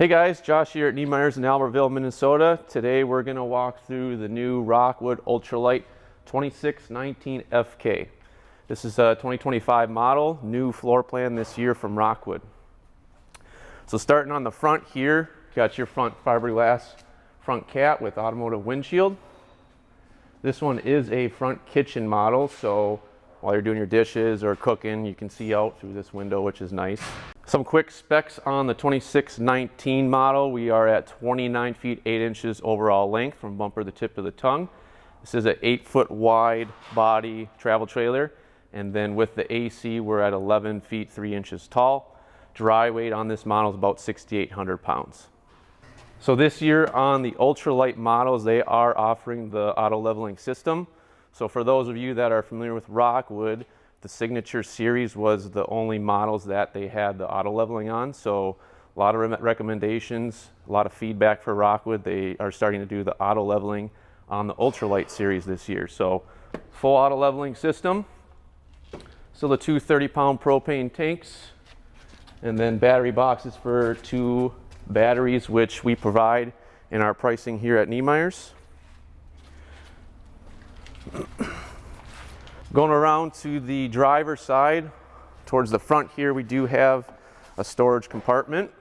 Hey guys, Josh here at Neimeyers in Albertville, Minnesota. Today we're going to walk through the new Rockwood Ultra Lite 2619FK. This is a 2025 model, new floor plan this year from Rockwood. So starting on the front here, got your front fiberglass front cap with automotive windshield. This one is a front kitchen model, so while you're doing your dishes or cooking, you can see out through this window, which is nice. Some quick specs on the 2619 model. We are at 29 feet 8 inches overall length from bumper to the tip of the tongue. This is an 8-foot wide body travel trailer, and then with the AC we're at 11 feet 3 inches tall. Dry weight on this model is about 6,800 pounds. So this year on the ultralight models, they are offering the auto leveling system. So for those of you that are familiar with Rockwood, the Signature Series was the only models that they had the auto leveling on. So a lot of recommendations, a lot of feedback for Rockwood. They are starting to do the auto leveling on the Ultralight series this year. So full auto leveling system. So the two 30-pound propane tanks, and then battery boxes for 2 batteries, which we provide in our pricing here at Neimeyers. Going around to the driver's side, towards the front here, we do have a storage compartment.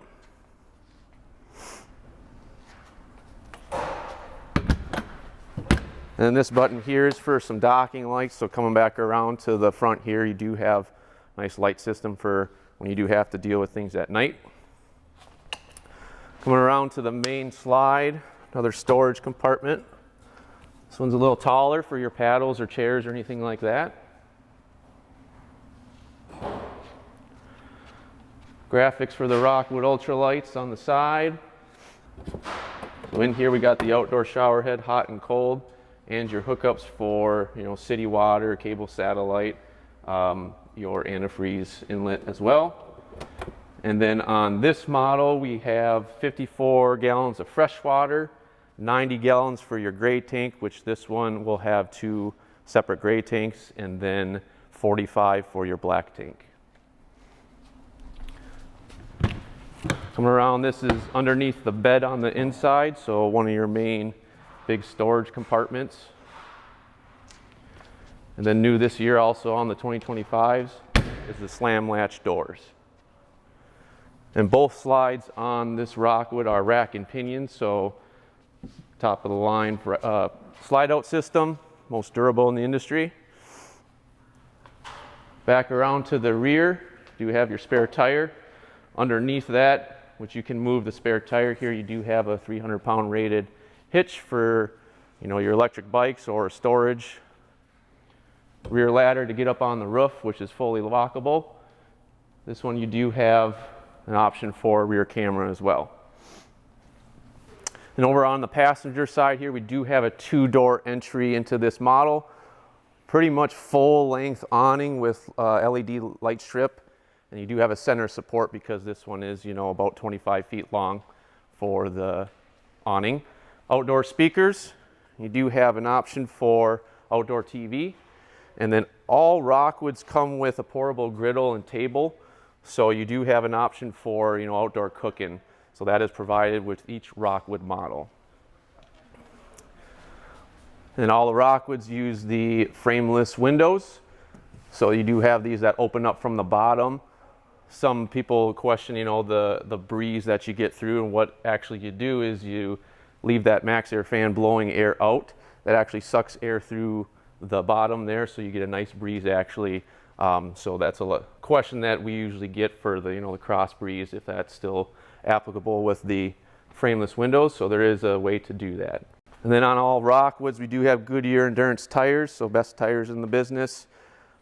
And this button here is for some docking lights. So coming back around to the front here, you do have a nice light system for when you do have to deal with things at night. Coming around to the main slide, another storage compartment. This one's a little taller for your paddles or chairs or anything like that. Graphics for the Rockwood Ultra Lights on the side. So in here we got the outdoor shower head, hot and cold, and your hookups for city water, cable satellite, your antifreeze inlet as well. And then on this model we have 54 gallons of fresh water, 90 gallons for your gray tank, which this one will have 2 separate gray tanks, and then 45 for your black tank. Coming around, this is underneath the bed on the inside, so one of your main big storage compartments. And then new this year also on the 2025s is the slam latch doors. And both slides on this Rockwood are rack and pinion, so top of the line slide out system, most durable in the industry. Back around to the rear, you have your spare tire. Underneath that, which you can move the spare tire here, you do have a 300-pound rated hitch for your electric bikes or storage. Rear ladder to get up on the roof, which is fully lockable. This one you do have an option for a rear camera as well. And over on the passenger side here, we do have a 2-door entry into this model. Pretty much full length awning with LED light strip. And you do have a center support because this one is, about 25 feet long for the awning. Outdoor speakers. You do have an option for outdoor TV. And then all Rockwoods come with a portable griddle and table. So you do have an option for, outdoor cooking. So that is provided with each Rockwood model. And all the Rockwoods use the frameless windows. So you do have these that open up from the bottom. Some people question, the breeze that you get through, and what actually you do is you leave that max air fan blowing air out. That actually sucks air through the bottom there, so you get a nice breeze actually. So that's a question that we usually get for the cross breeze, if that's still applicable with the frameless windows. So there is a way to do that. And then on all Rockwoods, we do have Goodyear endurance tires, so best tires in the business.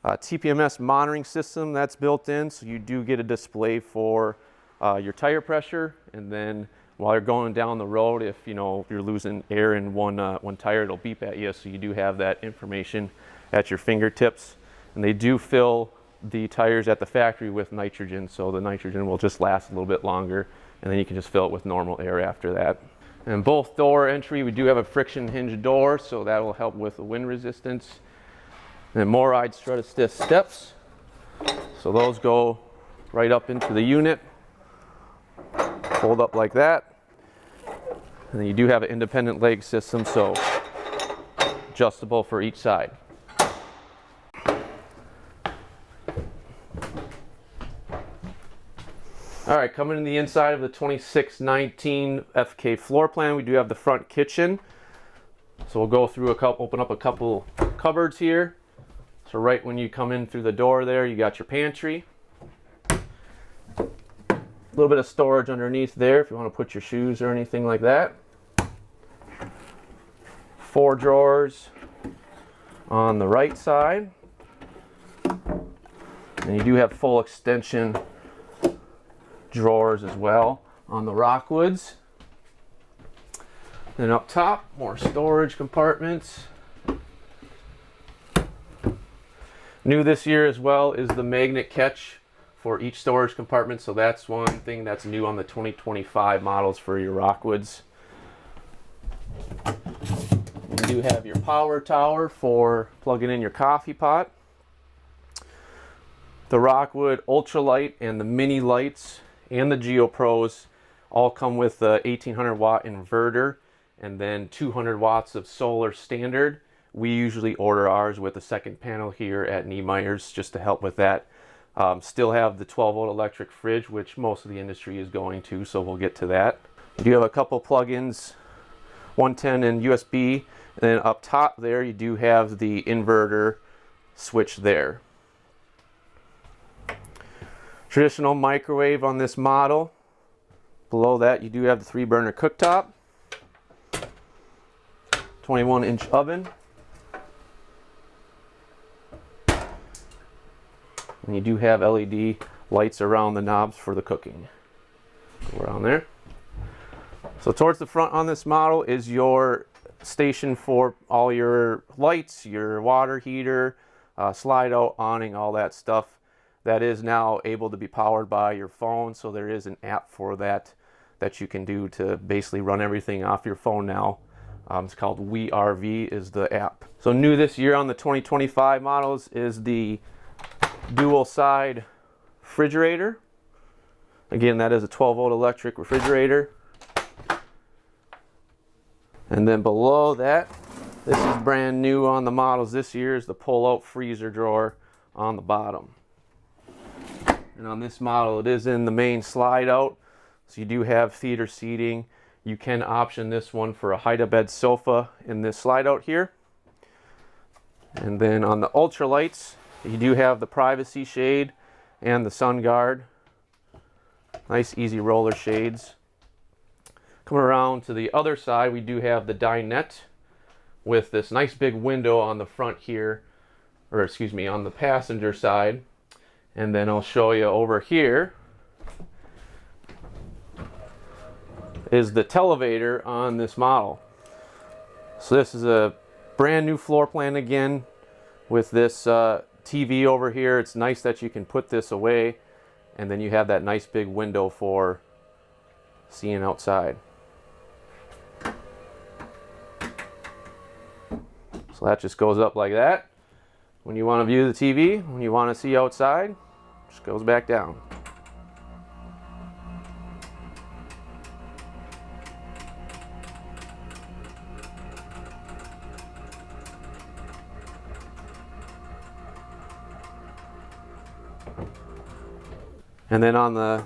TPMS monitoring system that's built in, so you do get a display for your tire pressure. And then while you're going down the road, if you're losing air in one tire, it'll beep at you. So you do have that information at your fingertips. And they do fill the tires at the factory with nitrogen, so the nitrogen will just last a little bit longer, and then you can just fill it with normal air after that. And both door entry, we do have a friction hinge door, so that will help with the wind resistance. And then Moride strut assist steps, so those go right up into the unit. fold up like that. And then you do have an independent leg system, so adjustable for each side. All right, coming to the inside of the 2619 FK floor plan, we do have the front kitchen. So we'll go through open up a couple cupboards here. So right when you come in through the door there, you got your pantry. A little bit of storage underneath there if you want to put your shoes or anything like that. 4 drawers on the right side. And you do have full extension drawers as well on the Rockwoods. Then up top, more storage compartments. New this year as well is the magnet catch for each storage compartment, so that's one thing that's new on the 2025 models for your Rockwoods. You do have your power tower for plugging in your coffee pot. The Rockwood Ultra Lite and the mini lights and the GeoPros all come with the 1800 watt inverter and then 200 watts of solar standard. We usually order ours with a second panel here at Neimeyers just to help with that. Still have the 12 volt electric fridge, which most of the industry is going to, so we'll get to that. You do have a couple plugins, 110 and USB, and then up top there you do have the inverter switch there. Traditional microwave on this model. Below that you do have the 3 burner cooktop, 21-inch oven, and you do have LED lights around the knobs for the cooking. Go around there. So towards the front on this model is your station for all your lights, your water heater, slide out, awning, all that stuff. That is now able to be powered by your phone, so there is an app for that you can do to basically run everything off your phone now. It's called RVer is the app. So new this year on the 2025 models is the dual side refrigerator. Again, that is a 12 volt electric refrigerator. And then below that, this is brand new on the models this year, is the pull out freezer drawer on the bottom. And on this model, it is in the main slide out. So you do have theater seating. You can option this one for a hide-a-bed sofa in this slide out here. And then on the ultralights, you do have the privacy shade and the sun guard. Nice easy roller shades. Coming around to the other side, we do have the dinette with this nice big window on the front here, or excuse me, on the passenger side. And then I'll show you over here is the televator on this model. So this is a brand new floor plan again with this TV over here. It's nice that you can put this away and then you have that nice big window for seeing outside. So that just goes up like that. When you want to view the TV, when you want to see outside, just goes back down. And then on the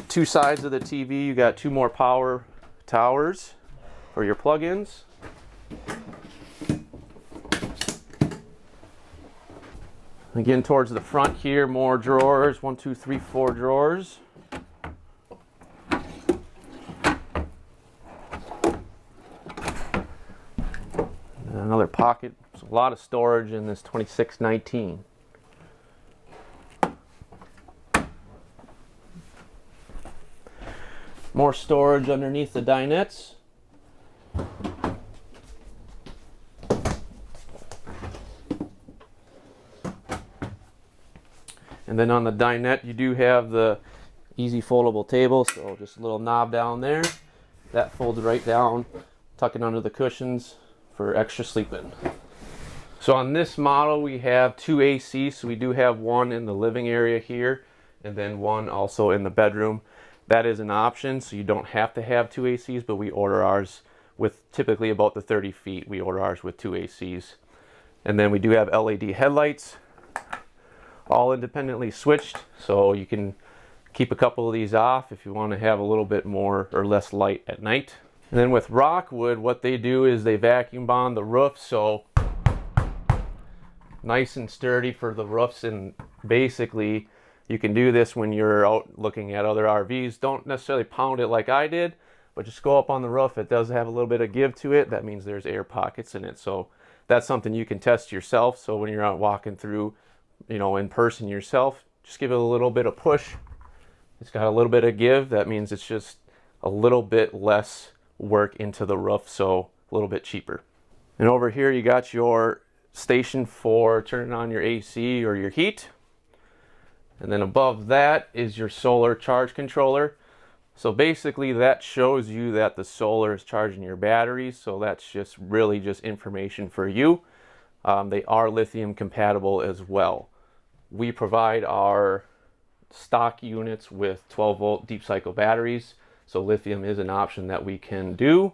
2 sides of the TV, you got 2 more power towers for your plug-ins. Again, towards the front here, more drawers, 1, 2, 3, 4 drawers. And another pocket. There's a lot of storage in this 2619. More storage underneath the dinettes. And then on the dinette, you do have the easy foldable table, so just a little knob down there. That folds right down, tuck it under the cushions for extra sleeping. So on this model, we have 2 AC, so we do have one in the living area here, and then one also in the bedroom. that is an option, so you don't have to have 2 ACs, but we order ours with typically about the 30 feet. We order ours with 2 ACs. And then we do have LED headlights, all independently switched, so you can keep a couple of these off if you want to have a little bit more or less light at night. And then with Rockwood, what they do is they vacuum bond the roof, so nice and sturdy for the roofs. And basically you can do this when you're out looking at other RVs. Don't necessarily pound it like I did, but just go up on the roof. It does have a little bit of give to it. That means there's air pockets in it, so that's something you can test yourself. So when you're out walking through, you know, in person yourself, just give it a little bit of push. It's got a little bit of give. That means it's just a little bit less work into the roof, so a little bit cheaper. And over here you got your station for turning on your AC or your heat. And then above that is your solar charge controller. So basically that shows you that the solar is charging your batteries. So that's just really just information for you. They are lithium compatible as well. We provide our stock units with 12 volt deep cycle batteries. So lithium is an option that we can do.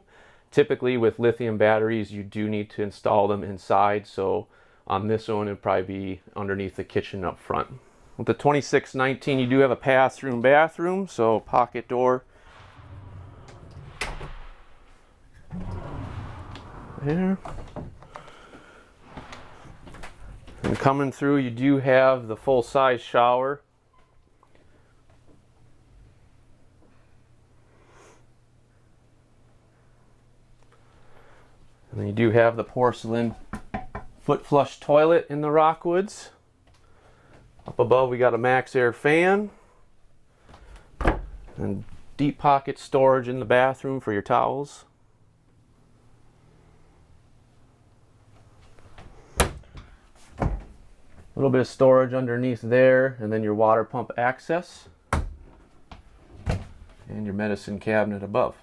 Typically with lithium batteries, you do need to install them inside. So on this one, it'd probably be underneath the kitchen up front. With the 2619, you do have a pass-through bathroom, so pocket door. There. And coming through, you do have the full-size shower. And then you do have the porcelain foot flush toilet in the Rockwoods. Up above we got a max air fan and deep pocket storage in the bathroom for your towels. A little bit of storage underneath there, and then your water pump access and your medicine cabinet above.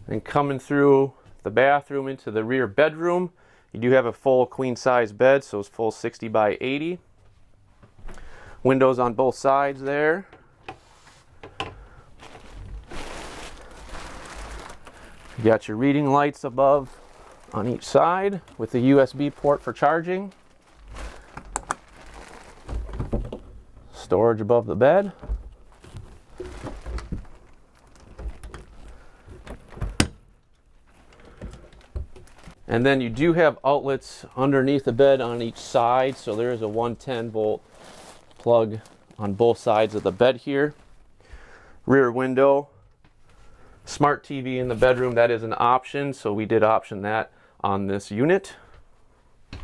And coming through the bathroom into the rear bedroom, you do have a full queen size bed, so it's full 60 by 80. Windows on both sides there. You got your reading lights above on each side with the USB port for charging. Storage above the bed. And then you do have outlets underneath the bed on each side. So there is a 110 volt plug on both sides of the bed here. Rear window. Smart TV in the bedroom, that is an option. So we did option that on this unit. You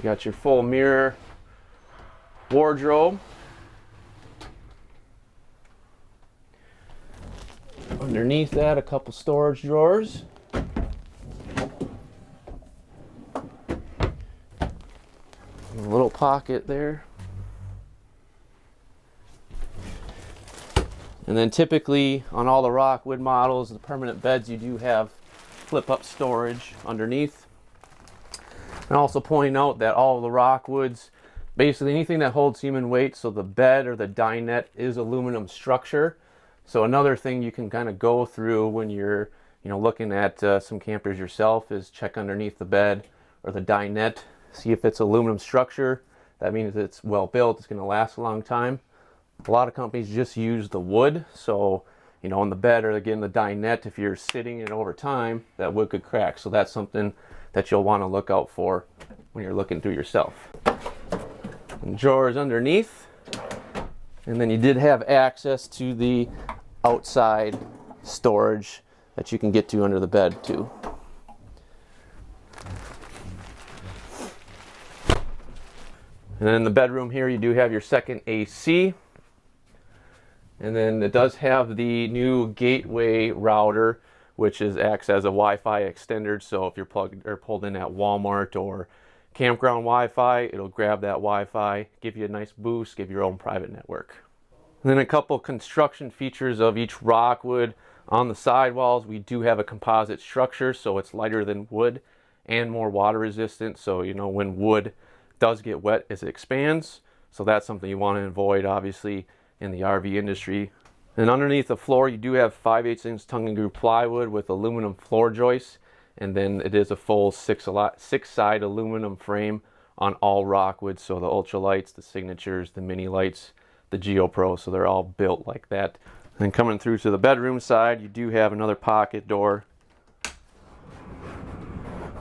got your full mirror wardrobe. Underneath that, a couple storage drawers. A little pocket there. And then typically on all the Rockwood models, the permanent beds, you do have flip up storage underneath. And also pointing out that all of the Rockwoods, basically anything that holds human weight, so the bed or the dinette is aluminum structure. So another thing you can kind of go through when you're looking at some campers yourself is check underneath the bed or the dinette. See if it's aluminum structure. That means it's well built, it's going to last a long time. A lot of companies just use the wood, so on the bed or again the dinette, if you're sitting in over time, that wood could crack. So that's something that you'll want to look out for when you're looking through yourself. And drawers underneath, and then you did have access to the outside storage that you can get to under the bed too. And then in the bedroom here, you do have your second AC. And then it does have the new gateway router, which acts as a Wi-Fi extender. So if you're plugged or pulled in at Walmart or campground Wi-Fi, it'll grab that Wi-Fi, give you a nice boost, give your own private network. And then a couple construction features of each Rockwood. On the sidewalls, we do have a composite structure, so it's lighter than wood and more water resistant. So when wood does get wet as it expands, so that's something you want to avoid, obviously, in the RV industry. And underneath the floor, you do have 5/8 inch tongue and groove plywood with aluminum floor joists, and then it is a full six-side aluminum frame on all Rockwood, so the Ultra Lites, the Signatures, the Mini Lites, the Geo Pro, so they're all built like that. And coming through to the bedroom side, you do have another pocket door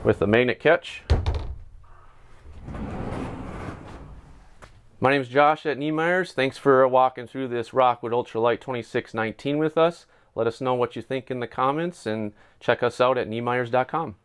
with a magnet catch. My name is Josh at Neimeyers. Thanks for walking through this Rockwood Ultra Lite 2619 with us. Let us know what you think in the comments, and check us out at neimeyers.com.